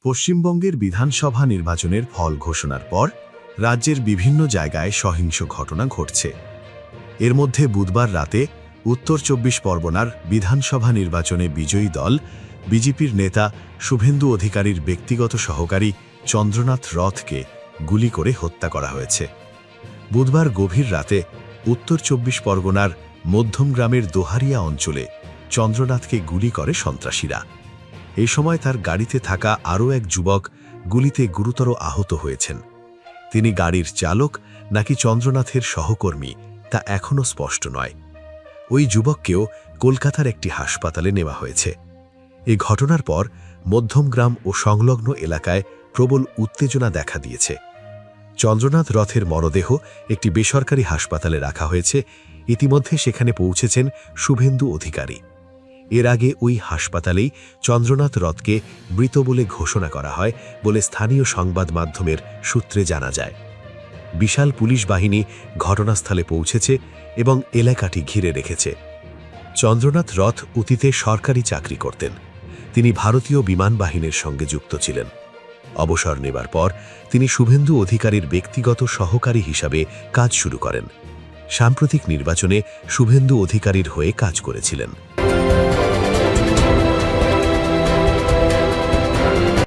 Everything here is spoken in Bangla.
পশ্চিমবঙ্গের বিধানসভা নির্বাচনের ফল ঘোষণার পর রাজ্যের বিভিন্ন জায়গায় সহিংস ঘটনা ঘটছে। এর মধ্যে বুধবার রাতে উত্তর ২৪ পরগনার বিধানসভা নির্বাচনে বিজয়ী দল বিজেপির নেতা শুভেন্দু অধিকারীর ব্যক্তিগত সহকারী চন্দ্রনাথ রথকে গুলি করে হত্যা করা হয়েছে। বুধবার গভীর রাতে উত্তর ২৪ পরগনার মধ্যমগ্রামের দোহারিয়া অঞ্চলে চন্দ্রনাথকে গুলি করে সন্ত্রাসীরা। এই সময় তার গাড়িতে থাকা আরও এক যুবক গুলিতে গুরুতর আহত হয়েছেন। তিনি গাড়ির চালক নাকি চন্দ্রনাথের সহকর্মী তা এখনও স্পষ্ট নয়। ওই যুবককেও কলকাতার একটি হাসপাতালে নেওয়া হয়েছে। এই ঘটনার পর মধ্যমগ্রাম ও সংলগ্ন এলাকায় প্রবল উত্তেজনা দেখা দিয়েছে। চন্দ্রনাথ রথের মরদেহ একটি বেসরকারি হাসপাতালে রাখা হয়েছে। ইতিমধ্যে সেখানে পৌঁছেছেন শুভেন্দু অধিকারী। এর আগে ওই হাসপাতালেই চন্দ্রনাথ রথকে মৃত বলে ঘোষণা করা হয় বলে স্থানীয় সংবাদ মাধ্যমের সূত্রে জানা যায়। বিশাল পুলিশ বাহিনী ঘটনাস্থলে পৌঁছেছে এবং এলাকাটি ঘিরে রেখেছে। চন্দ্রনাথ রথ অতীতে সরকারি চাকরি করতেন। তিনি ভারতীয় বিমান বাহিনীর সঙ্গে যুক্ত ছিলেন। অবসর নেবার পর তিনি শুভেন্দু অধিকারীর ব্যক্তিগত সহকারী হিসাবে কাজ শুরু করেন। সাম্প্রতিক নির্বাচনে শুভেন্দু অধিকারীর হয়ে কাজ করেছিলেন।